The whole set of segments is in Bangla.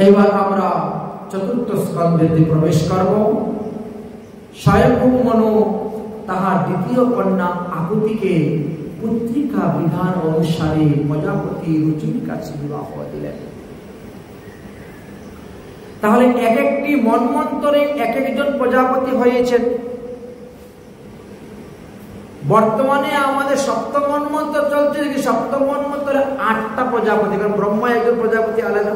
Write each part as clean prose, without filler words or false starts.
এবার আমরা চতুর্থ স্কন্ধেতে প্রবেশ করব। স্বয়ংভূ মনু তাহার দ্বিতীয় কন্যা আকুতিকে পুত্রিকা বিধান অনুসারে প্রজাপতি রুচির কাছে বিবাহ দিলেন। তাহলে এক একটি মন্বন্তরে এক একজন প্রজাপতি হয়েছেন। বর্তমানে আমাদের সপ্তম মন্বন্তর চলছে, দেখি সপ্তম মন্বন্তরে 8টা প্রজাপতি, কারণ ব্রহ্মা একজন প্রজাপতি আলাদা।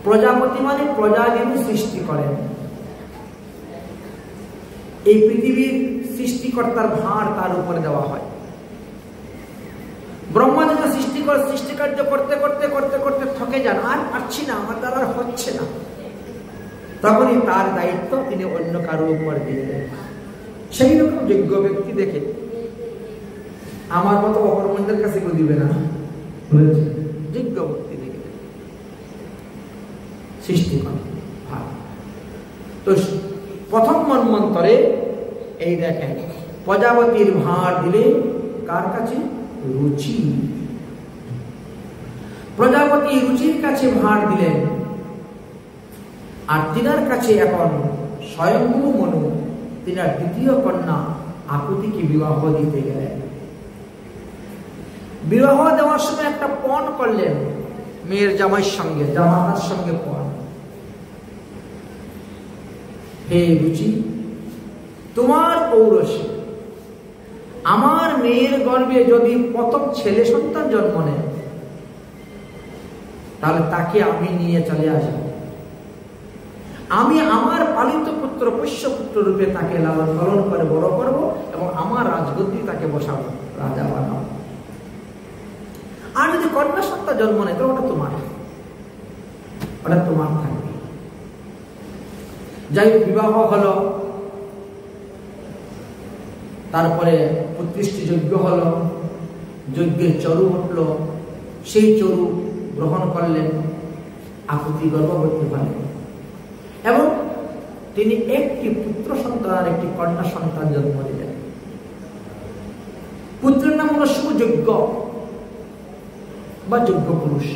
প্রজাপতি মানে প্রজা যিনি সৃষ্টি করেন, এই পৃথিবীর সৃষ্টিকর্তার ভার তার উপরে দেওয়া হয়। ব্রহ্মা যখন সৃষ্টিকার্য করতে করতে করতে করতে থকে যান, আর পারছি না, আমার দ্বারা হচ্ছে না, তখনই তার দায়িত্ব তিনি অন্য কারোর উপর দিয়ে দেন। সেই রকম যোগ্য ব্যক্তি দেখে আমার মতো অপরমন্ডের কাছে কেউ দিবে না, যোগ্য ব্যক্তি দেখে সৃষ্টি করে ভার। তো প্রথম মন্বন্তরে এই দেখেন প্রজাপতির ভার দিলে কার কাছে? রুচি। প্রজাপতি রুচির কাছে ভার দিলেন, আর তিনার কাছে এখন স্বয়ংভূ মনু তিনার দ্বিতীয় কন্যা আকুতিকে বিবাহ দিতে গেলেন। বিবাহ দেওয়ার সময় একটা পণ করলেন মেয়ের জামাইয়ের সঙ্গে, জামাতার সঙ্গে পণ। হে রুচি, তোমার ঔরসে আমার মেয়ের গর্ভে যদি প্রথম ছেলে সন্তান জন্ম নেয়, তাহলে তাকে আমি নিয়ে চলে আসবো। আমি আমার পালিত পুত্র পোষ্য পুত্র রূপে তাকে লালন পালন করে বড় করব এবং আমার রাজগদ্দি তাকে বসাবো, রাজা বানাবো। আর যদি কন্যা সন্তান জন্ম নেয়, তাহলে ওটা তোমার থাকবে। যাই হোক, বিবাহ হলো, তারপরে প্রতিষ্ঠি যজ্ঞ হলো, যজ্ঞের চরু উঠল, সেই চরু গ্রহণ করলেন, আকুতি গর্ভবতী হলেন এবং তিনি একটি পুত্র সন্তান আর একটি কন্যা সন্তান জন্ম দিলেন। পুত্রের নাম হল সুযোগ্য বা যোগ্য পুরুষ,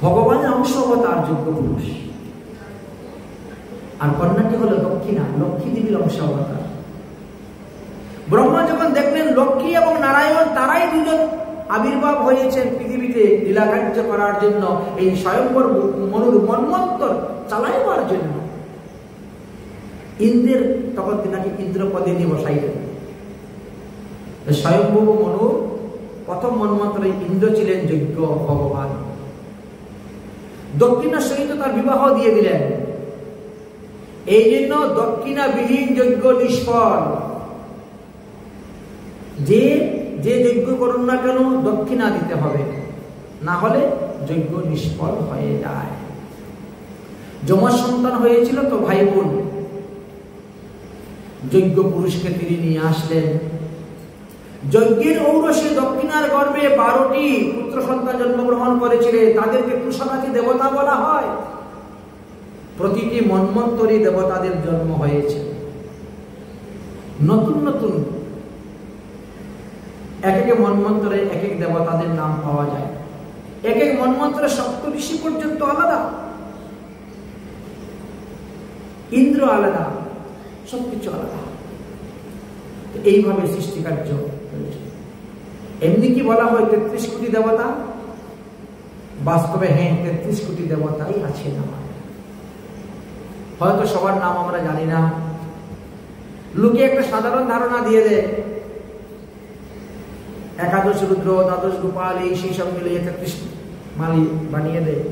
ভগবানের অংশ তার যোগ্য পুরুষ। আর কন্যাটি হলো দক্ষিণা, লক্ষ্মী দেবীর অংশ অবতার। ব্রহ্মা যখন দেখলেন লক্ষ্মী এবং নারায়ণ তারাই দুজন আবির্ভাব হয়েছেন পৃথিবীতে লীলাকার্য করার জন্য, এই স্বয়ংবর মনুর মন্বন্তর চালাইবার জন্য, ইন্দ্রের তখন তিনাকে ইন্দ্র পদে নিয়ে বসাইলেন। স্বয়ংভূ মনুর প্রথম মন্বন্তরে ইন্দ্র ছিলেন যোগ্য ভগবান। দক্ষিণার সহিত তার বিবাহ দিয়ে দিলেন। এই জন্য দক্ষিণাবিহীন যজ্ঞ নিষ্ফল। যে যজ্ঞ করুন না কেন দক্ষিণা দিতে হবে, না হলে যজ্ঞ নিষ্ফল হয়ে যায়। যমজ সন্তান হয়েছিল তো ভাই বোন, যোগ্য পুরুষকে তিনি নিয়ে আসলেন। যজ্ঞের ঔরসে দক্ষিণার গর্ভে 12টি পুত্র সন্তান জন্মগ্রহণ করেছিলেন, তাদেরকে কুশলাতি দেবতা বলা হয়। প্রতিটি মন্বন্তরে দেবতাদের জন্ম হয়েছে। নতুন নতুন এক এক মন্বন্তরে এক এক দেবতাদের নাম পাওয়া যায়। এক এক মন্বন্তরে সপ্তঋষি পর্যন্ত আলাদা, ইন্দ্র আলাদা, সবকিছু আলাদা। এইভাবে সৃষ্টিকার্য হয়েছে। এমনি কি বলা হয় 33 কোটি দেবতা? বাস্তবে হ্যাঁ, 33 কোটি দেবতাই আছে না। হয়তো সবার নাম আমরা জানি না, লোকে একটা সাধারণ ধারণা দিয়ে দেয় একাদশ রুদ্র, দ্বাদশ গোপাল, এই সেই সব মিলিয়ে 33 মালি বানিয়ে দেয়।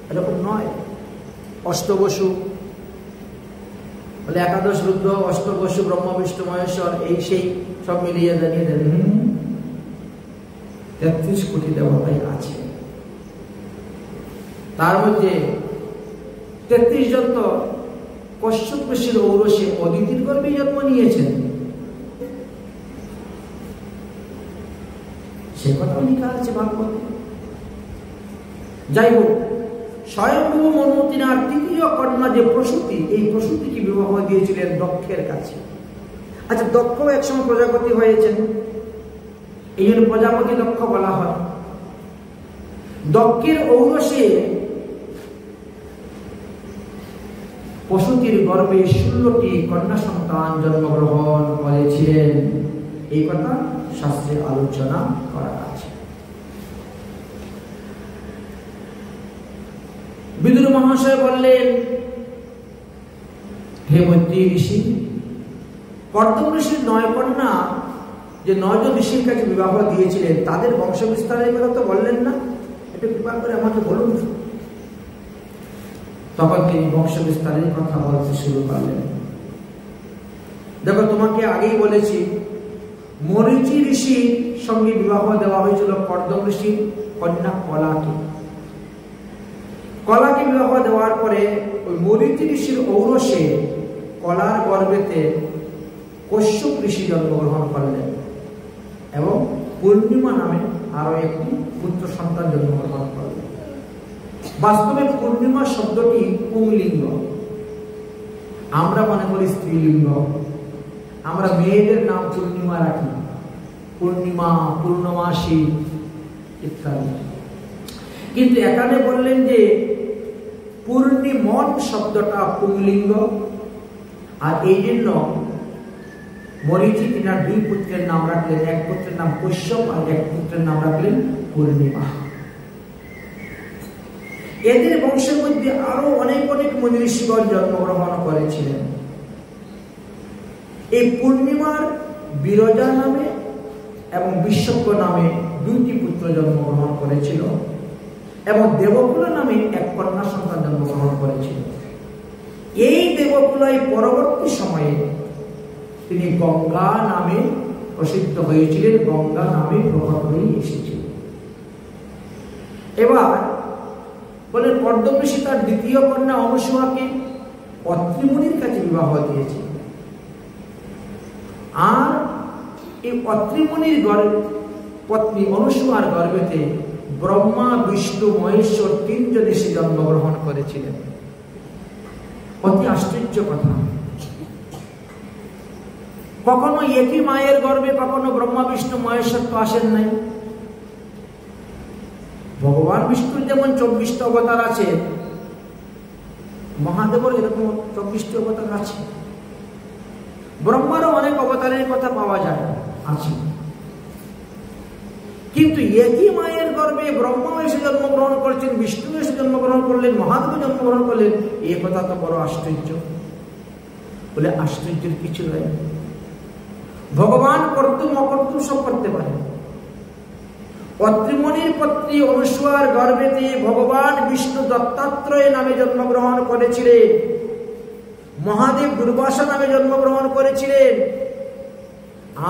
এরকম নয়। অষ্টবসু বলে একাদশ রুদ্র, অষ্টবসু, ব্রহ্ম বিষ্ণু মহেশ্বর, এই সেই সব মিলিয়ে জানিয়ে দেন 33 কোটি দেবতাই আছে। তার মধ্যে 33 জন তো কশ্যপ ঋষির ঔরসে অদিতির গর্ভে জন্ম নিয়েছেন, সে কথাও লেখা আছে ভাগবতে। যাই হোক, স্বয়ংভূ মনু তিনার তৃতীয় কন্যা যে প্রসূতি, এই প্রসূতিকে বিবাহ দিয়েছিলেন দক্ষের কাছে। আচ্ছা, দক্ষ একসময় প্রজাপতি হয়েছেন, এই জন্য প্রজাপতি দক্ষ বলা হয়। দক্ষের ঔরসে প্রসূতির গর্ভে 16টি কন্যা সন্তান জন্মগ্রহণ করেছিলেন, এই কথা শাস্ত্রে আলোচনা করা আছে। বিদুর মহাশয় বললেন, হে মৈত্রী ঋষি, কর্দম ঋষির 9 কন্যা যে 9 জন ঋষির কাছে বিবাহ দিয়েছিলেন, তাদের বংশ বিস্তারের কথা তো বললেন না, একটু কৃপা করে আমাকে বলুন। তখন তিনি বংশ বিস্তারের কথা বলতে শুরু করলেন। দেখো, তোমাকে আগেই বলেছি, মরীচি ঋষির সঙ্গে বিবাহ দেওয়া হয়েছিল কর্দম ঋষির কন্যা কলাকে। কলাকে বিবাহ দেওয়ার পরে ওই মরীচি ঋষির ঔরসে কলার গর্ভেতে কশ্যপ ঋষি জন্মগ্রহণ করলেন এবং পূর্ণিমা নামে আরো একটি পুত্র সন্তান জন্মগ্রহণ করলেন। বাস্তবে পূর্ণিমা শব্দটি পুংলিঙ্গ, আমরা মনে করি স্ত্রীলিঙ্গ। আমরা মেয়েদের নাম পূর্ণিমা রাখি, পূর্ণিমা, পূর্ণমাসী ইত্যাদি। কিন্তু এখানে বললেন যে পূর্ণিমন শব্দটা পুংলিঙ্গ, আর এই জন্য মরীচি তিনার 2 পুত্রের নাম রাখলেন, এক পুত্রের নাম কশ্যপ আর এক পুত্রের নাম রাখলেন পূর্ণিমা। এদের বংশের মধ্যে আরো অনেক অনেক মুনি ঋষিগণ জন্মগ্রহণ করেছিলেন। এই পূর্ণিমার বিরজা নামে এবং বিশ্বজ্ঞ নামে 2টি পুত্র জন্মগ্রহণ করেছিল এবং দেবকুলা নামে এক কন্যা সন্তান জন্মগ্রহণ করেছিল। এই দেবকুলাই পরবর্তী সময়ে তিনি গঙ্গা নামে প্রসিদ্ধ হয়েছিলেন, গঙ্গা নামে প্রকট হয়ে এসেছিলেন। এবার বলে কর্দম ঋষি তার 2য় কন্যা অনুসূয়াকে অত্রি মুনির কাছে বিবাহ দিয়েছে, আর এই অত্রি মুনির পত্নী অনুসূয়ার গর্ভেতে ব্রহ্মা, বিষ্ণু, মহেশ্বর 3 জন ঋষি জন্মগ্রহণ করেছিলেন। অতি আশ্চর্য কথা, কখনো একই মায়ের গর্ভে কখনো ব্রহ্মা, বিষ্ণু, মহেশ্বর তো আসেন নাই। ভগবান বিষ্ণুর যেমন 24টি অবতার আছে, মহাদেবের এরকম 24টি অবতার আছে। ব্রহ্মারও অনেক অবতারের কথা পাওয়া যায়, আছে। কিন্তু একই মায়ের গর্ভে ব্রহ্মা এসে জন্মগ্রহণ করেছেন, বিষ্ণু এসে জন্মগ্রহণ করলেন, মহাদেব জন্মগ্রহণ করলেন, এই কথা তো বড় আশ্চর্য। বলে আশ্চর্যের কিছু নয়, ভগবান কর্তুম অকর্তুম সব করতে পারে। অত্রিমুনির পত্নী অনুসূয়ার গর্ভেতে ভগবান বিষ্ণু দত্তাত্রেয় নামে জন্মগ্রহণ করেছিলেন, মহাদেব দুর্বাসা নামে জন্মগ্রহণ করেছিলেন,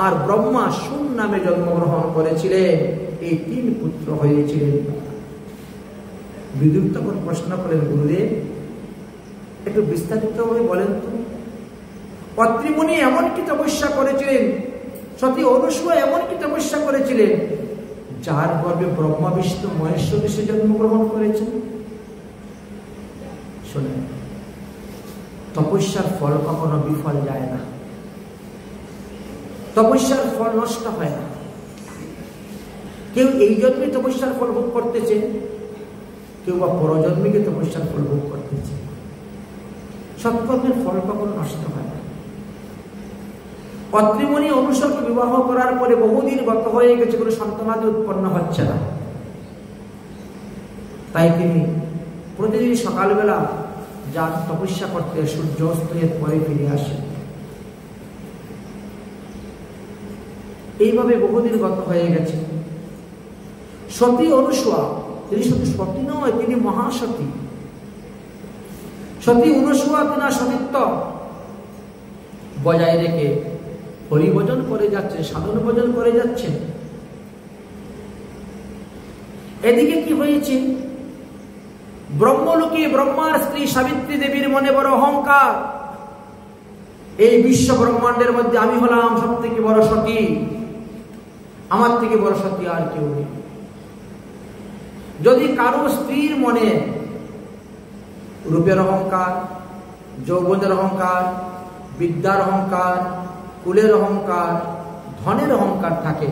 আর ব্রহ্মা শুন নামে জন্মগ্রহণ করেছিলেন। এই 3 পুত্র হয়েছিলেন। বিদুর তখন প্রশ্ন করেন, গুরুদেব একটু বিস্তারিত ভাবে বলেন তো, অত্রিমুনি এমন কি তপস্যা করেছিলেন, সতী অনুসূয়া এমন কি তপস্যা করেছিলেন, যার গর্ভে ব্রহ্মা, বিষ্ণু, মহেশ্বর এসে জন্মগ্রহণ করেছেন? শোনেন, তপস্যার ফল কখনো বিফল যায় না, তপস্যার ফল নষ্ট হয় না। কেউ এই জন্মে তপস্যার ফল ভোগ করতেছে, কেউ বা পরজন্মে তপস্যার ফল ভোগ করতেছে। সৎকর্মের ফল কখনো নষ্ট হয় না। অত্রিমুনি অনুসূয়াকে বিবাহ করার পরে বহুদিন গত হয়ে গেছে, কোনো সন্তানাদি উৎপন্ন হচ্ছে না। তাই তিনি প্রতিদিন সকালবেলা যান তপস্যা করতে, সূর্য অস্তের পরে ফিরে আসেন। এইভাবে বহুদিন গত হয়ে গেছে। সতী অনুসূয়া, তিনি শুধু সতী নয়, তিনি মহাসতী। সতী অনুসূয়া তিনার সতীত্ব বজায় রেখে হরিভজন করে যাচ্ছেন, সাধন ভজন করে যাচ্ছেন। এদিকে কি হয়েছে, ব্রহ্মলোকে ব্রহ্মার স্ত্রী সাবিত্রী দেবীর মনে বড় অহংকার, এই বিশ্ব ব্রহ্মাণ্ডের মধ্যে আমি হলাম সব থেকে বড় সতী, আমার থেকে বড় সতী আর কেউ নেই। যদি কারো স্ত্রীর মনে রূপের অহংকার, যৌবনের অহংকার, বিদ্যার অহংকার, কুলের অহংকার, ধনের অহংকার থাকে,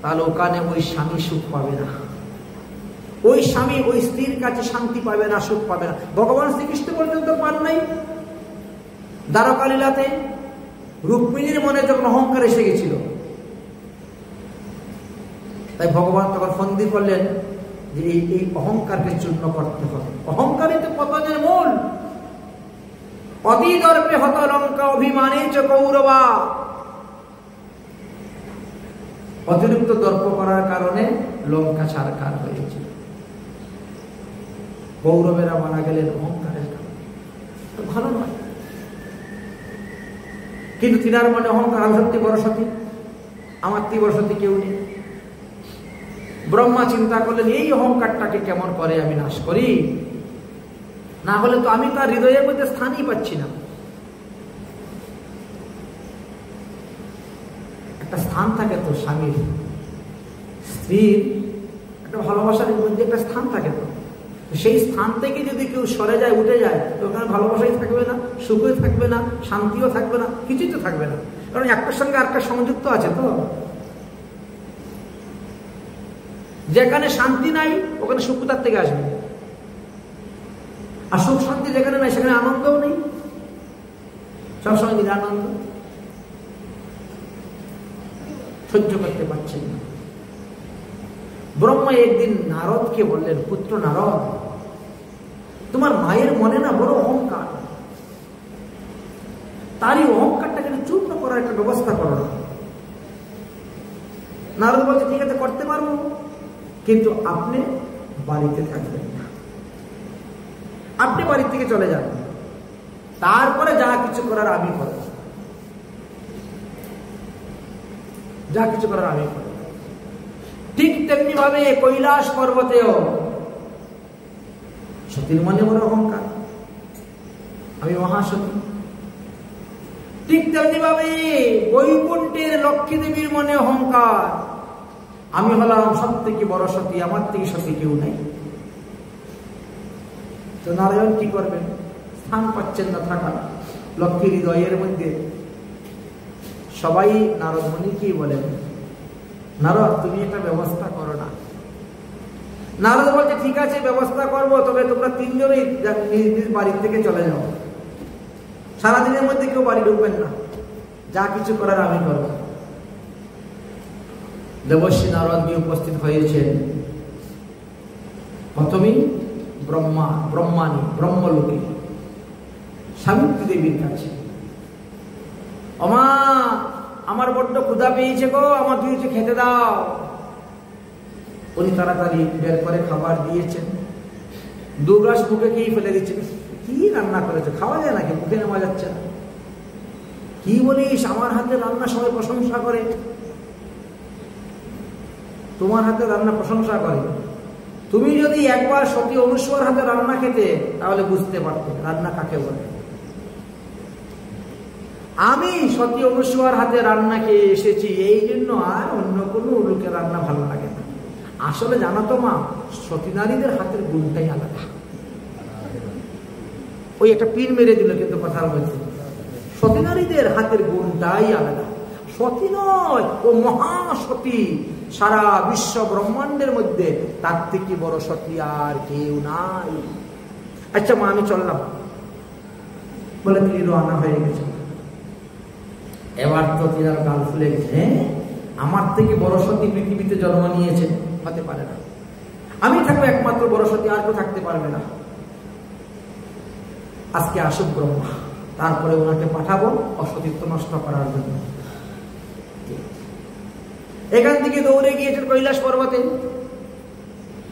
তাহলে ওখানে ওই স্বামী সুখ পাবে না। ওই স্বামী ওই স্ত্রীর কাছে শান্তি পাবে না, সুখ পাবে না। ভগবান শ্রীকৃষ্ণ পর্যন্ত পান নাই। দ্বারকা লীলাতে রুক্মিণীর মনে যখন অহংকার এসে গেছিল, তাই ভগবান তখন ফন্দি করলেন যে এই অহংকারকে চূর্ণ করতে হবে। অহংকারই তো পতনের মূল। অতি দর্পে হত লঙ্কা অভিমানে চ কৌরবা। অতিরিক্ত দর্প করার কারণে লঙ্কা ছারখার হয়েছিল। কৌরবেরা মারা গেলেন অহংকারের কারণে। ভালো নয়। কিন্তু তিনার মনে অহংকার, আমি সত্যি বড় সতী, আমার তি বড় সতী কেউ নেই। ব্রহ্মা চিন্তা করলেন এই অহংকারটাকে কেমন করে আমি নাশ করি, না হলে তো আমি তার হৃদয়ের মধ্যে স্থানই পাচ্ছি না। একটা স্থান থাকে তো স্বামীর, স্ত্রীর একটা ভালোবাসার মধ্যে একটা স্থান থাকে তো, সেই স্থান থেকে যদি কেউ সরে যায়, উঠে যায়, তো ওখানে ভালোবাসাই থাকবে না, সুখই থাকবে না, শান্তিও থাকবে না, কিছুই তো থাকবে না। কারণ একটার সঙ্গে আরেকটা সংযুক্ত আছে তো। যেখানে শান্তি নাই ওখানে সুখ কোথার থেকে আসবে? আর সুখ শান্তি যেখানে নাই সেখানে আনন্দও নেই, সবসময় দিন আনন্দ সহ্য করতে পারছেন না। ব্রহ্মা একদিন নারদকে বললেন, পুত্র নারদ, তোমার মায়ের মনে না বড় অহংকার, তারই অহংকারটাকে চূর্ণ করার একটা ব্যবস্থা করো না। নারদ বলছে ঠিক আছে করতে পারবো, কিন্তু আপনি বাড়িতে থাকবেন না, আপনি বাড়ি থেকে চলে যান, তারপরে যা কিছু করার আমি করব, যা কিছু করার আমি করব। ঠিক তেমনি ভাবে কৈলাস পর্বতেও সতীর মনে বড় অহংকার, আমি মহাসতী। ঠিক তেমনি ভাবে বৈকুণ্ঠের লক্ষ্মী দেবীর মনে অহংকার, আমি হলাম সব থেকে বড় সতী, আমার থেকে সতী কেউ নাই। তো নারায়ণ কি করবেন? স্থান পাচ্ছেন না থাকার লক্ষ্মীর হৃদয়ের মধ্যে। সবাই নারদ মুনি কি বলেন, নারদ তুমি একটা ব্যবস্থা করো না। নারদ বলছে ঠিক আছে ব্যবস্থা করবো, তবে তোমরা তিনজনই নিজ নিজ বাড়ির থেকে চলে যাও, সারাদিনের মধ্যে কেউ বাড়ি ঢুকবেন না, যা কিছু করার আমি করব। দেবর্ষি নারদ উপস্থিত হয়েছেন প্রথমেই ব্রহ্মলোকে সাবিত্রী দেবীর কাছে। অমা আমার বড্ড ক্ষুধা পেয়েছে গো, আমার কিছু খেতে দাও। উনি তাড়াতাড়ি বের করে খাবার দিয়েছেন, 2 গ্লাস মুখে খেয়ে ফেলে দিচ্ছেন। কি রান্না করেছে, খাওয়া যায় নাকি, মুখে নেওয়া যাচ্ছে না। কি বলিস, আমার হাতে রান্না সবাই প্রশংসা করে, তোমার হাতে রান্না প্রশংসা করে। তুমি যদি একবার সতী অনুসূয়ার হাতে রান্না খেতে তাহলে বুঝতে পারতে রান্না কাকে বলে। আমি সতী অনুসূয়ার হাতে রান্না খেয়ে এসেছি, এই জন্য আর অন্য কোনো লোকের রান্না ভালো লাগে না। আসলে জানো তো মা, সতী নারীদের হাতের গুণটাই আলাদা। ওই একটা পিন মেরে দিল কিন্তু কথার মধ্যে, সতী নারীদের হাতের গুণটাই আলাদা। সতী নয়, ও মহাসতী, সারা বিশ্ব ব্রহ্মাণ্ডের মধ্যে তার থেকে বড় সতী আর কেউ নাই। আচ্ছা মা আমি চললাম বলে তিনি রওনা হয়ে গেছেন। এবার তো তিনার গাল ফুলে গেছে, আমার থেকে বড় সতী পৃথিবীতে জন্ম নিয়েছে, হতে পারে না, আমি থাকবো একমাত্র বড় সতী, আর কেউ থাকতে পারবে না। আজকে আসুক ব্রহ্মা, তারপরে ওনাকে পাঠাবো অসতীত্ব নষ্ট করার জন্য। এখান থেকে দৌড়ে গিয়েছেন কৈলাস পর্বতে,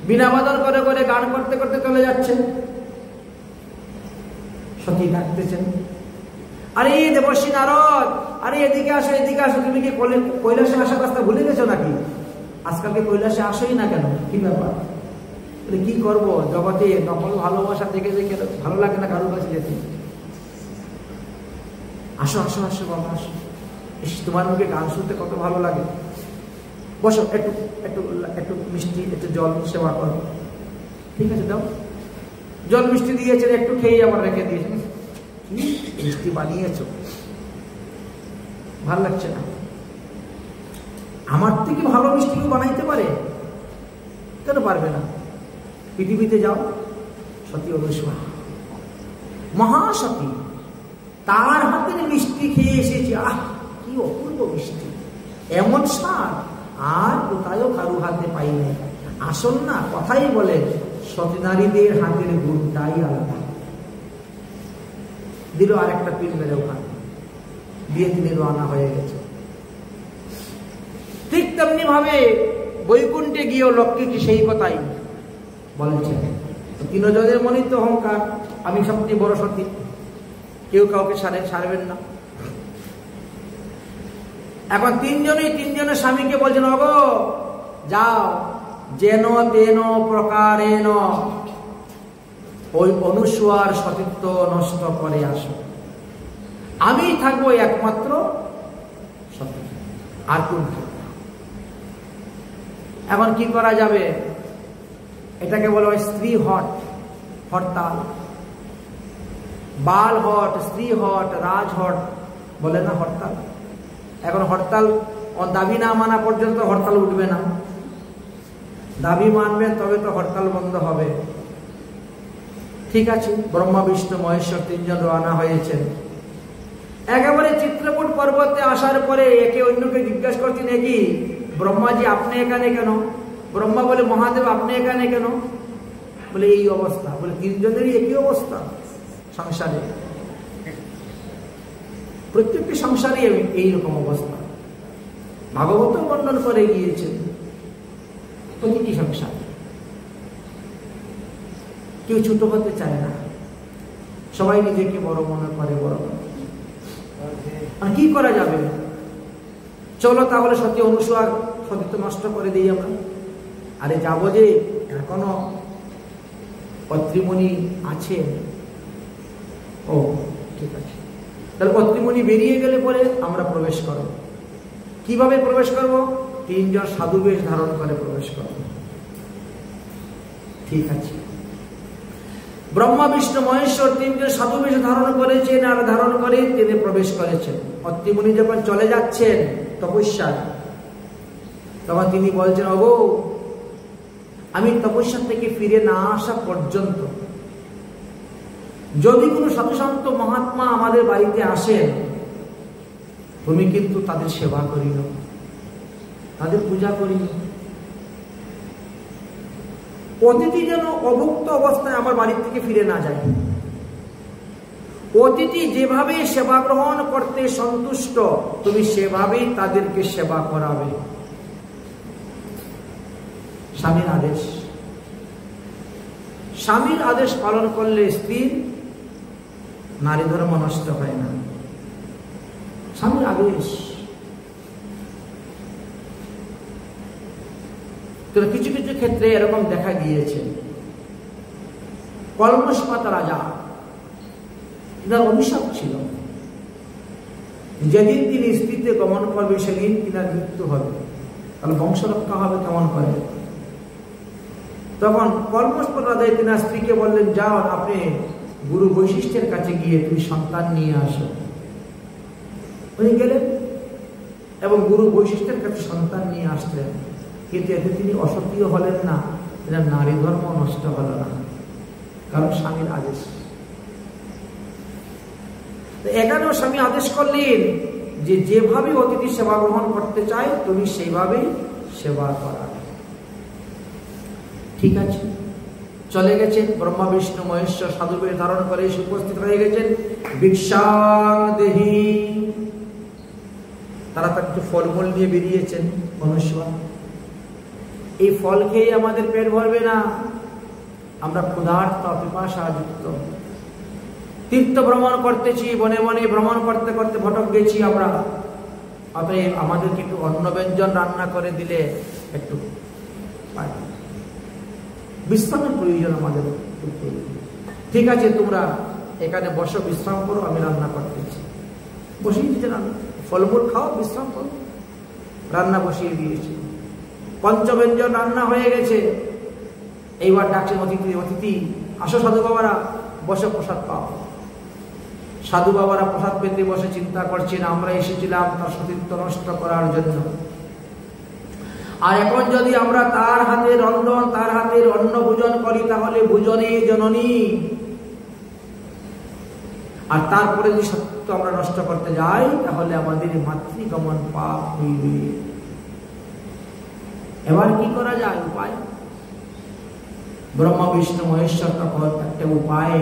বিনা বাদন করে করে গান করতে করতে চলে যাচ্ছেন। সতী ডাকতেছেন, আরে দেবর্ষি নারদ, আরে এদিকে আসো এদিকে আসো, তুমি কি কৈলাসে আসার রাস্তা ভুলে গেছো নাকি? আজকালকে কৈলাসে আসোই না কেন, কি ব্যাপার? কি করব, জগতে নকল ভালোবাসা দেখে দেখে ভালো লাগে না কারোর কাছে যেতে। আসো আসো আসো বাবা আসো, তোমার মুখে গান শুনতে কত ভালো লাগে। বসো, একটু একটু একটু মিষ্টি, একটু জল সেবা করো। ঠিক আছে দাও। জল মিষ্টি দিয়েছেন, একটু খেয়ে আবার রেখে দিয়েছেন। কি মিষ্টি বানিয়েছো, ভাল লাগছে না। আমার থেকে ভালো মিষ্টি কেউ বানাইতে পারে? কেন পারবে না? পৃথিবীতে যাও, সতী অনুসূয়া মহাসতী, তার হাতের মিষ্টি খেয়ে এসেছি, আহ কি অপূর্ব মিষ্টি, এমন স্বাদ আর কোথাও কারো হাতে পাই নাই। আসল না, কথাই বলে সতী নারীদের হাতের গুণটাই আলাদা। দিল আরেকটা পিন মেরে ওখানে দিয়ে তিনি রওনা হয়ে গেছে। ঠিক তেমনি ভাবে বৈকুণ্ঠে গিয়েও লক্ষ্মীকে সেই কথাই বলছে, তিনজনের মনিত অহংকার, আমি সবচেয়ে বড় সতী, কেউ কাউকে ছাড়বেন না। এখন তিনজনের স্বামীকে বলছেন, ওগো যাও, যেন তেন প্রকারেণ ওই অনুসূয়ার সতীত্ব নষ্ট করে আসো, আমি থাকবো একমাত্র সতী, আর কোন থাকবে। এখন কি করা যাবে? এটাকে বলা হয় স্ত্রী হরতাল, বাল হট, স্ত্রী হট, রাজ হট বলে না হরতাল। এখন হরতাল দাবি না মানা পর্যন্ত হরতাল উঠবে না, দাবি মানবেন তবে তো হরতাল বন্ধ হবে। ঠিক আছে, ব্রহ্মা বিষ্ণু মহেশ্বর তিনজন রওনা হয়েছেন। একেবারে চিত্রকূট পর্বতে আসার পরে একে অন্যকে জিজ্ঞাসা করছেন, কি ব্রহ্মাজি আপনি এখানে কেন? ব্রহ্মা বলে, মহাদেব আপনি এখানে কেন? বলে এই অবস্থা। বলে তিনজনেরই একই অবস্থা সংসারে, প্রত্যেকটি সংসারে এইরকম অবস্থা। ভাগবত বর্ণন করে গিয়েছেন প্রতিটি সংসার। কেউ ছোট হতে চায় না, সবাই নিজেকে বড় মনে করে, বড় মনে। আর কি করা যাবে? চলো তাহলে সতী অনুসূয়ার সতীত্ব নষ্ট করে দিই আমরা। আরে যাবো যে, এখনো অত্রিমণি আছে। ও ঠিক আছে, তাহলে অত্রিমণি বেরিয়ে গেলে পরে আমরা প্রবেশ করব। কিভাবে প্রবেশ করব? তিনজন সাধু বেশ ধারণ করে প্রবেশ করব। ঠিক আছে, ব্রহ্মা বিষ্ণু মহেশ্বর তিনজন সাধু বেশ ধারণ করেছেন, আর ধারণ করে তিনি প্রবেশ করেছেন। অত্রিমণি যখন চলে যাচ্ছেন তপস্যায়, তখন তিনি বলছেন, ওগো আমি তপস্যা থেকে ফিরে না আসা পর্যন্ত যদি কোনো সাধুসন্ত মহাত্মা আমাদের বাড়িতে আসেন, তুমি কিন্তু তাদের সেবা করিল, তাদের পূজা করিল। অতিথি যেন অভুক্ত অবস্থায় আমার বাড়ি থেকে ফিরে না যায়। অতিথি যেভাবে সেবা গ্রহণ করতে সন্তুষ্ট, তুমি সেভাবেই তাদেরকে সেবা করাবে। স্বামীর আদেশ, স্বামীর আদেশ পালন করলে স্ত্রীর নারী ধর্ম নষ্ট হয় না। স্বামীর আদেশ। কিছু কিছু ক্ষেত্রে এরকম দেখা গিয়েছে। কলমশপাত রাজা, তিনার অভিশাপ ছিল, যেদিন তিনি স্ত্রীতে গমন করবে সেদিন তিনার মৃত্যু হবে, তাহলে বংশ রক্ষা হবে কেমন করে? তখন কলমশপাত রাজা তিনার স্ত্রীকে বললেন, যাও আপনি গুরু বৈশিষ্ট্যের কাছে গিয়ে তুমি সন্তান নিয়ে আসো। উনি গেলেন এবং গুরু বৈশিষ্ট্যের কাছে সন্তান নিয়ে আসলেন, কিন্তু এতে তিনি অসতীয় হলেন না, তিনার নারী ধর্ম নষ্ট হল না, কারণ স্বামীর আদেশ। এখানেও স্বামী আদেশ করলেন যে যেভাবে অতিথি সেবা গ্রহণ করতে চায় তুমি সেইভাবেই সেবা করা। ঠিক আছে, চলে গেছেন। ব্রহ্মা বিষ্ণু মহেশ্বর সাধুবেশ ধারণ করে উপস্থিত হয়ে গেছেন। ভিক্ষাং দেহি, তারা তার একটু ফলমূল নিয়ে বেরিয়েছেন। অনুসূয়া, এই ফল খেয়ে আমাদের পেট ভরবে না, আমরা ক্ষুধার্ত পিপাসাযুক্ত, তীর্থ ভ্রমণ করতেছি, বনে বনে ভ্রমণ করতে করতে ভটক গেছি আমরা, অতএব আমাদেরকে একটু অন্ন ব্যঞ্জন রান্না করে দিলে একটু বিশ্রামের প্রয়োজন আমাদের। ঠিক আছে, তোমরা এখানে বসো, বিশ্রাম করো, আমি রান্না করতেছি। বসিয়ে দিয়েছে রান্না, ফলমূল খাও, বিশ্রাম করো। রান্না বসিয়ে দিয়েছি, পঞ্চব্যঞ্জন রান্না হয়ে গেছে। এইবার ডাকছেন অতিথি, অতিথি আসো সাধু বাবারা, বসে প্রসাদ পাও। সাধু বাবারা প্রসাদ পেতে বসে চিন্তা করছেন, আমরা এসেছিলাম তার সতীত্ব নষ্ট করার জন্য। আর এখন যদি আমরা তার হাতে রন্ধন, তার হাতের অন্ন ভোজন করি, তাহলে ভোজনে জননী, আর তারপরে যদি সত্য আমরা নষ্ট করতে যাই, তাহলে আমাদের মাতৃগমন পাপ হইবে। এবার কি করা যায়? উপায় ব্রহ্মা বিষ্ণু মহেশ্বর তখন একটা উপায়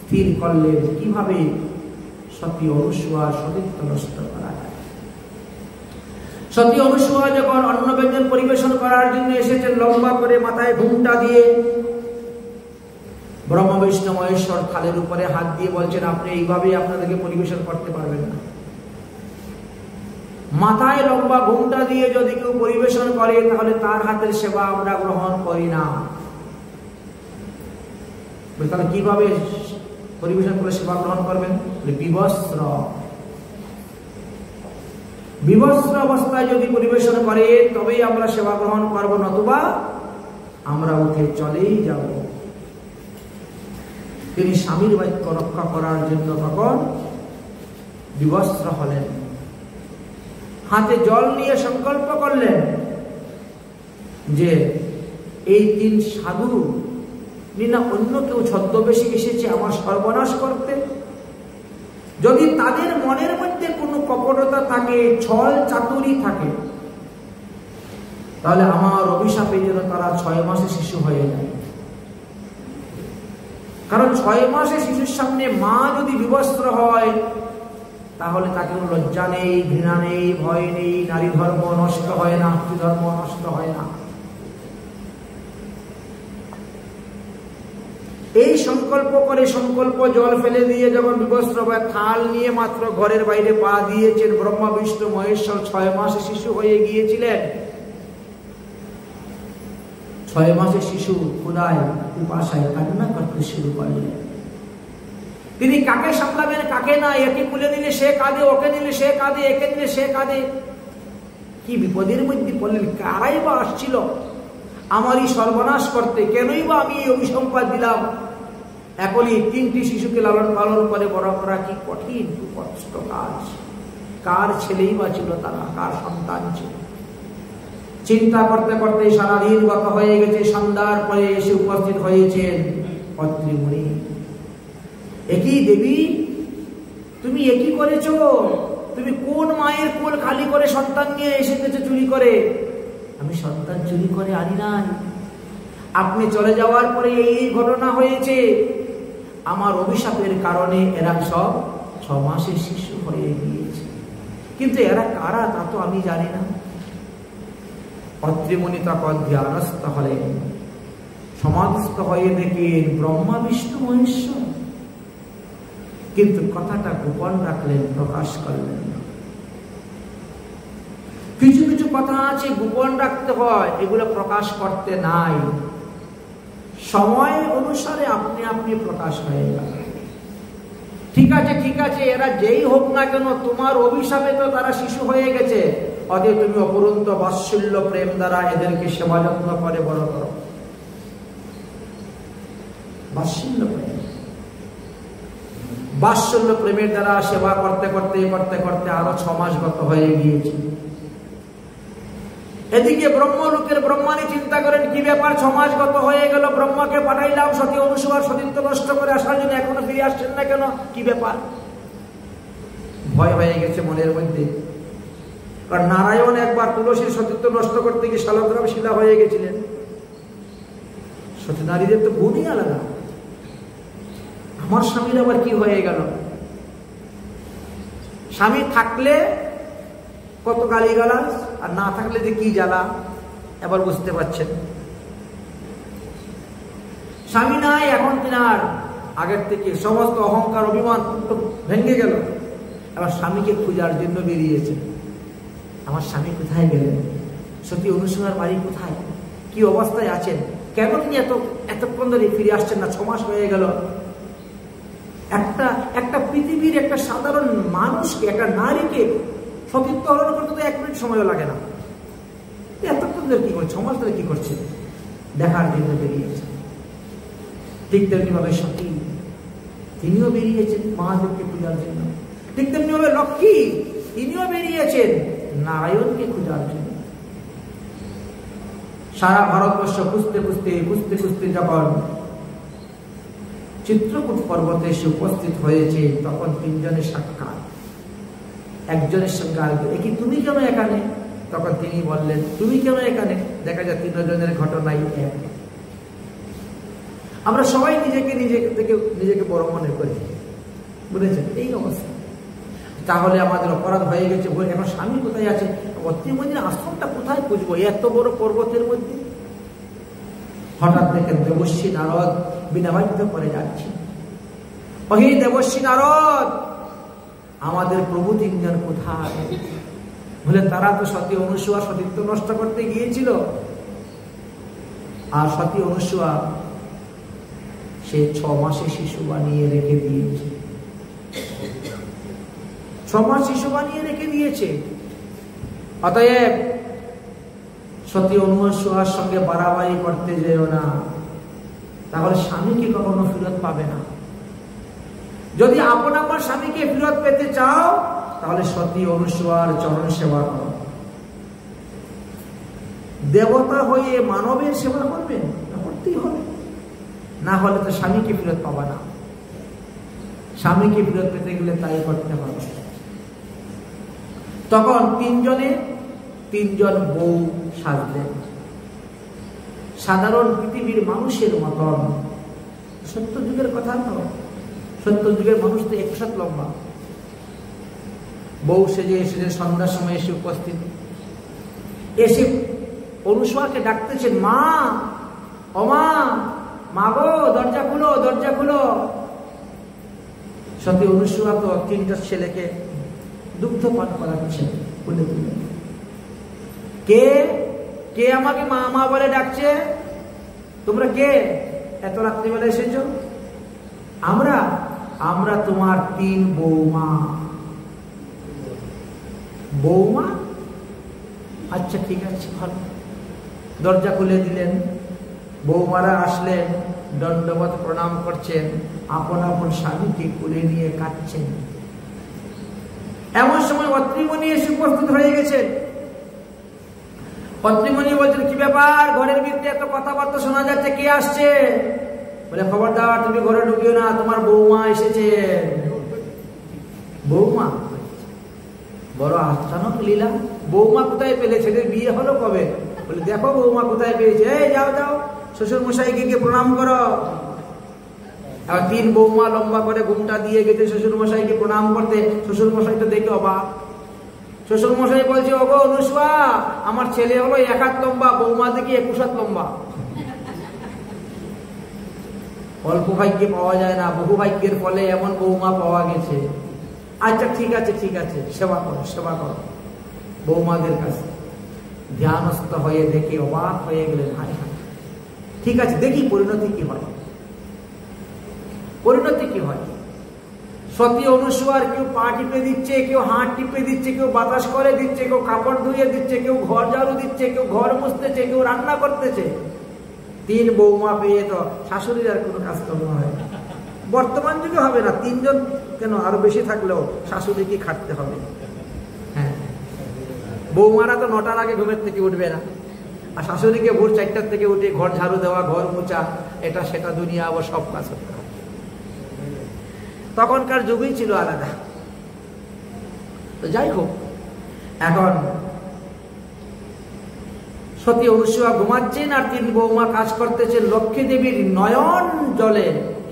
স্থির করলেন, কিভাবে সতী অনুসূয়া সতীত্ব নষ্ট করা যায়। সতী অনুসূয়া যখন অন্ন ব্যঞ্জন পরিবেশন করার জন্য এসেছেন, লম্বা করে মাথায় ঘুমটা দিয়ে, ব্রহ্মা বিষ্ণু মহেশ্বর থালের উপরে হাত দিয়ে বলছেন, আপনি এইভাবে আপনাদেরকে পরিবেশন করতে পারবেন না। মাথায় লম্বা ঘুমটা দিয়ে যদি কেউ পরিবেশন করে, তাহলে তার হাতের সেবা আমরা গ্রহণ করি না। তাহলে কিভাবে পরিবেশন করে সেবা গ্রহণ করবেন? বিবস্ত্র, বিবস্ত্র অবস্থায় যদি পরিবেশন করে তবেই আমরা সেবা গ্রহণ করবো, নতুবা আমরা উঠে চলেই যাব। তিনি স্বামীর বাক্য রক্ষা করার জন্য তখন বিবস্ত্র হলেন, হাতে জল নিয়ে সংকল্প করলেন যে এই তিন সাধু না অন্য কেউ ছদ্মবেশে এসেছে আমার সর্বনাশ করতে। যদি তাদের মনের মধ্যে কোনো কপটতা থাকে, ছল চাতুরি থাকে, তাহলে আমার অভিশাপে যেন তারা 6 মাসে শিশু হয়ে যায়। কারণ 6 মাসে শিশুর সামনে মা যদি বিবস্ত্র হয়, তাহলে তাকে লজ্জা নেই, ঘৃণা নেই, ভয় নেই, নারী ধর্ম নষ্ট হয় না, ধর্ম নষ্ট হয় না। এই সংকল্প করে, সংকল্প জল ফেলে দিয়ে যখন বিবস্ত্র বা থাল নিয়ে মাত্র ঘরের বাইরে পা দিয়েছেন, ব্রহ্মা বিষ্ণু মহেশ্বর 6 মাসে শিশু হয়ে গিয়েছিলেন। 6 মাসে শিশু ক্ষুধায় উপাসায় কান্না করতে শুরু করলেন। তিনি কাকে সামলাবেন, কাকে না, একে কুলে নিলে সে কাঁদে, ওকে নিলে সে কাঁদে, একে নিলে সে কাঁদে। কি বিপদের মধ্যে পড়লেন। কারাই বা আসছিল আমারই সর্বনাশ করতে? কেনই বা আমি এই অভিসম্পাদ দিলাম? এখনই 3টি শিশুকে লালন পালন করে বড় করা কি কঠিন, কষ্ট কাজ। কার ছেলেই বা ছিল তারা, কার সন্তান ছিল? চিন্তা করতে করতে সারাদিন গত হয়ে গেছে। সন্ধ্যার পরে এসে উপস্থিত হয়েছেন অত্রিমুনি। একই দেবী, তুমি একই করেছো? তুমি কোন মায়ের কোল খালি করে সন্তান নিয়ে এসেছো চুরি করে? আমি সন্তান চুরি করে আনি নাই। আপনি চলে যাওয়ার পরে এই ঘটনা হয়েছে। আমার অভিশাপের কারণে এরা সব 6 মাসের শিশু হয়ে গিয়েছে। কিন্তু এরা কারা তা তো আমি জানি না। অত্রিমুনি তখন ধ্যানস্থ হলেন, সমাধিস্থ হয়ে দেখেন ব্রহ্মা বিষ্ণু মহেশ্বর, কিন্তু কথাটা গোপন রাখলেন, প্রকাশ করলেন না। কিছু কিছু কথা আছে গোপন রাখতে হয়, এগুলো প্রকাশ করতে নাই। সময় অনুসারে আপনি আপনি প্রকাশ হয়ে গেল। ঠিক আছে, ঠিক আছে, এরা যেই হোক না কেন, তোমার অভিশাপে তো তারা শিশু হয়ে গেছে, অতএব তুমি অপরন্ত বাৎসল্য প্রেম দ্বারা এদেরকে সেবা যত্ন করে বড় করো। বাৎসল্য প্রেম, বাৎসল্য প্রেমের দ্বারা সেবা করতে করতে করতে করতে আরো 6 মাস গত হয়ে গিয়েছে। এদিকে ব্রহ্মলোকের ব্রহ্মানি চিন্তা করেন, কি ব্যাপার, 6 মাস গত হয়ে গেল, ব্রহ্মাকে পাঠাইলাম সতী অনুসূয়ার সতীত্ব নষ্ট করে আসার জন্য, এখনো ফিরে আসছেন না কেন? কি ব্যাপার? ভয় হয়ে গেছে মনের মধ্যে। কারণ নারায়ণ একবার তুলসীর সতীত্ব নষ্ট করতে গিয়ে শালগ্রাম শিলা হয়ে গেছিলেন। সতী নারীদের তো গুণই আলাদা। আমার স্বামীর আবার কি হয়ে গেল? স্বামী থাকলে কত গালিগালাজ, আর না থাকলে যে কি জ্বালা, এবার বুঝতে পারছেন। স্বামী নাই, এখন তিনার আগের থেকে সমস্ত অহংকার অভিমান ভেঙে গেল। এবার স্বামীকে খোঁজার জন্য বেরিয়েছে। আমার স্বামী কোথায় গেলেন? সতী অনুসূয়ার বাড়ি কোথায়? কি অবস্থায় আছেন? কেন তিনি এতক্ষণ ধরে ফিরে আসছেন না? 6 মাস হয়ে গেল। একটা পৃথিবীর একটা সাধারণ মানুষকে, একটা নারীকে সতীত্ব হরণ করতে তো 1 মিনিট সময়ও লাগে না। এতক্ষণ ধরে কি করছে? 6 মাস ধরে কি করছে? দেখার জন্য বেরিয়েছে। ঠিক তেমনি ভাবে সতী, তিনিও বেরিয়েছেন মহাদেবকে পূজার জন্য। ঠিক তেমনি ভাবে লক্ষ্মী, তিনিও বেরিয়েছেন নারায়ণকে খোঁজার জন্য। সারা ভারতবর্ষ খুঁজতে খুঁজতে যখন চিত্রকূট পর্বতে এসে উপস্থিত হয়েছে, তখন তিনজনের সাক্ষাৎ। একজনের সঙ্গে আরেকজন, কি তুমি কেন এখানে? তখন তিনি বললেন, তুমি কেন এখানে? দেখা যায় তিনজনের ঘটনাই এক। আমরা সবাই নিজেকে বড় মনে করি, বুঝেছেন? এই অবস্থা। তাহলে আমাদের অপরাধ হয়ে গেছে। এখন স্বামী কোথায় আছে? অত্রিমণির আশ্রমটা কোথায় খুঁজবো এত বড় পর্বতের মধ্যে? হঠাৎ দেখেন দেবর্ষী নারদ বিনা বাধ্য করে যাচ্ছে। ওহে দেবর্ষী নারদ, আমাদের প্রভু তিনজন কোথায়? বলে তারা তো সতী অনুসূয়া সতীত্ব নষ্ট করতে গিয়েছিল, আর সতী অনুসূয়া সে 6 মাসে শিশু বানিয়ে রেখে দিয়েছে। 6 মাস শিশু বানিয়ে রেখে দিয়েছে। অতএব সতী অনুসূয়ার সঙ্গে বাড়াবাড়ি করতে যেও না, তাহলে স্বামীকে কখনো ফেরত পাবে না। যদি আপন স্বামীকে ফেরত পেতে চাও, তাহলে সতী অনুসূয়ার চরণ সেবা করো। দেবতা হয়ে মানবের সেবা করবেন, করতেই হবে, না হলে তো স্বামীকে ফেরত পাবা না। স্বামীকে ফেরত পেতে গেলে তাই করতে হবে। তখন তিনজন বউ সাজলেন সাধারণ পৃথিবীর মানুষের মতন। সত্য যুগের কথা তো, সত্য যুগের মানুষ তো 1 লম্বা। বউ সেজে সন্ধ্যার সময় এসে উপস্থিত, এসে অনুসূয়াকে ডাকতেছেন, মা, ও মা, মা গো, দরজা খুলো, দরজা খুলো। সতী অনুসূয়া তো 3টা ছেলেকে দুগ্ধ পান করাচ্ছেন। বলে দিলেন, কে কে আমাকে মা মা বলে ডাকছে? তোমরা কে? এত রাত্রিবেলা এসেছ? আমরা তোমার 3 বৌমা। বৌমা? আচ্ছা ঠিক আছে, ভালো। দরজা খুলে দিলেন। বৌমারা আসলেন, দণ্ডবত প্রণাম করছেন, আপন স্বামীকে কোলে নিয়ে কাঁদছেন। এমন সময় অত্রিমণি এসে উপস্থিত হয়ে গেছেন। অত্রিমণি বলছেন, কি ব্যাপার? ঘরের ভিতরে এত কথাবার্তা শোনা যাচ্ছে, কে আসছে? বলে, খবরদার, তুমি ঘরে ঢুকিও না, তোমার বৌমা এসেছে। বৌমা? বড় আশ্চর্য লীলা। বৌমা কোথায় পেলে? ছেলের বিয়ে হলো কবে? বলে, দেখো বৌমা কোথায় পেয়েছে। এই যাও যাও, শ্বশুর মশাইকে গিয়ে প্রণাম করো। আর 3 বৌমা লম্বা করে ঘুমটা দিয়ে গেছে শ্বশুর মশাইকে প্রণাম করতে। শ্বশুর মশাই তো দেখে অবাক। শ্বশুর মশাই বলছে, ওগো অনুসূয়া, আমার ছেলে হলো 1 হাত লম্বা, বৌমা দেখি 21 হাত লম্বা। অল্প ভাগ্যে পাওয়া যায় না, বহু ভাগ্যের ফলে এমন বৌমা পাওয়া গেছে। আচ্ছা ঠিক আছে, ঠিক আছে, সেবা করো, সেবা করো। বৌমাদের কাছে ধ্যানস্থ হয়ে দেখে অবাক হয়ে গেলেন। হায় হায়, ঠিক আছে, দেখি পরিণতি কি হয়। পরিণতি কি হয়? সতী অনুসূয়ার কেউ পা টিপে দিচ্ছে, কেউ হাত টিপে দিচ্ছে, কেউ বাতাস করে দিচ্ছে, কেউ কাপড় ধুয়ে দিচ্ছে, কেউ ঘর ঝাড়ু দিচ্ছে, কেউ ঘর মুছতেছে, কেউ রান্না করতেছে। 3 বৌমা পেয়ে তো শাশুড়ির আর কোনো কাজকর্ম হয় না। বর্তমান যুগে হবে না, 3 জন কেন, আরো বেশি থাকলেও শাশুড়িকে খাটতে হবে। হ্যাঁ, বৌমারা তো 9টার আগে ঘুমের থেকে উঠবে না, আর শাশুড়িকে ভোর 4টার থেকে উঠে ঘর ঝাড়ু দেওয়া, ঘর মোছা, এটা সেটা দুনিয়া আবার সব কাজ করতে হবে। তখনকার যুগই ছিল আলাদা। তো যাই হোক, এখন সতী অনুসূয়া ঘুমাচ্ছেন আর 3 বৌমা কাজ করতেছেন। লক্ষ্মী দেবীর নয়ন জলে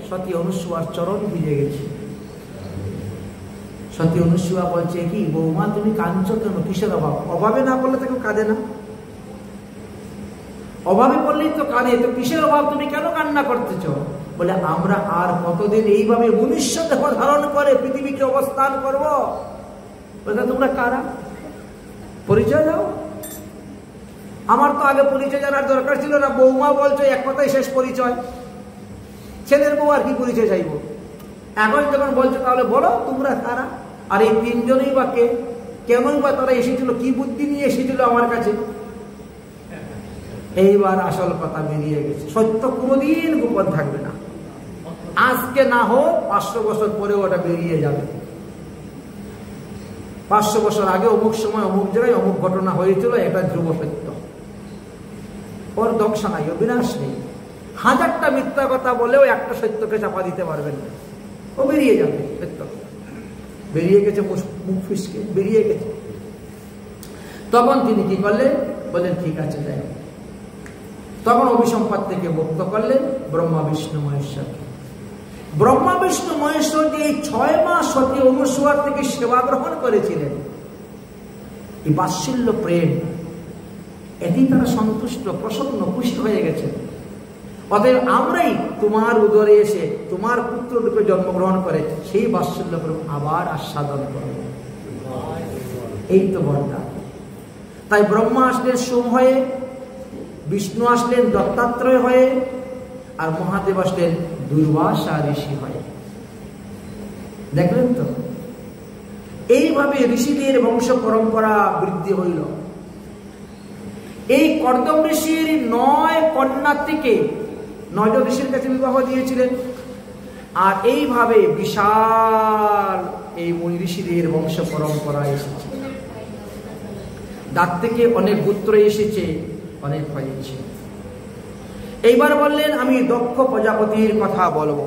সতী অনুসূয়ার চরণ ভিজে গেছে। সতী অনুসূয়া বলছে, কি বৌমা তুমি কাঁদছো কেন? কিসের অভাব? অভাবে না পড়লে তো কেউ কাঁদে না, অভাবে পড়লেই তো কাঁদে। তো কিসের অভাব? তুমি কেন কান্না করতেছ? বলে, আমরা আর কতদিন এইভাবে মনুষ্য দেহ ধারণ করে পৃথিবীকে অবস্থান করব? বলে, তোমরা কারা? পরিচয় দাও। আমার তো আগে পরিচয় জানার দরকার ছিল না। বৌমা বলছো, এক কথাই শেষ পরিচয়। ছেলের বউ আর কি পরিচয় চাইবো? এখন যখন বলছো, তাহলে বলো তোমরা কারা? আর এই 3 জনই বা কে? কেমন বা তারা এসেছিল? কি বুদ্ধি নিয়ে এসেছিল আমার কাছে? এইবার আসল কথা বেরিয়ে গেছে। সত্য কোনোদিন গোপন থাকবে না। আজকে না হোক 500 বছর পরে ওটা বেরিয়ে যাবে। 500 বছর আগে অমুক সময় অমুক জায়গায় অমুক ঘটনা হয়েছিল, এটা ধ্রুব সত্য। ওর ধ্বংস নাই, ও বিনাশ নেই। 1000টা মিথ্যা কথা বলেও একটা সত্যকে চাপা দিতে পারবেন না, ও বেরিয়ে যাবে। মিথ্যা বেরিয়ে গেছে, মুখ ফিসকে বেরিয়ে গেছে। তখন তিনি কি করলেন, বললেন ঠিক আছে যাই। তখন অভিসম্পাদ থেকে মুক্ত করলেন ব্রহ্মা বিষ্ণু মহেশ্বরকে। ব্রহ্মা বিষ্ণু মহেশ্বর যে এই 6 মাস সতী অনুসূয়া থেকে সেবা গ্রহণ করেছিলেন, এই বাৎসল্য প্রেম, এতেই তারা সন্তুষ্ট, প্রসন্ন, খুশি হয়ে গেছে। অতএব আমরাই তোমার উদরে এসে তোমার পুত্র রূপে জন্মগ্রহণ করে সেই বাৎসল্য প্রেম আবার আস্বাদন করব। এই তো বরদান। তাই ব্রহ্মা আসলেন সোম হয়ে, বিষ্ণু আসলেন দত্তাত্রেয় হয়ে, আর মহাদেব আসলেন দুর্বাসা ঋষি হয়ে। দেখলেন তো, এইভাবে ঋষিদের বংশ পরম্পরা বৃদ্ধি হইল। এই কর্দম ঋষির 9 কন্যা থেকে 9 জন ঋষির কাছে বিবাহ দিয়েছিলেন। আর এইভাবে বিশাল এই মুনি ঋষিদের বংশ পরম্পরা এসেছে। তার থেকে অনেক পুত্র এসেছে, অনেক হয়েছে। এইবার বললেন আমি দক্ষ প্রজাপতির কথা বলবো।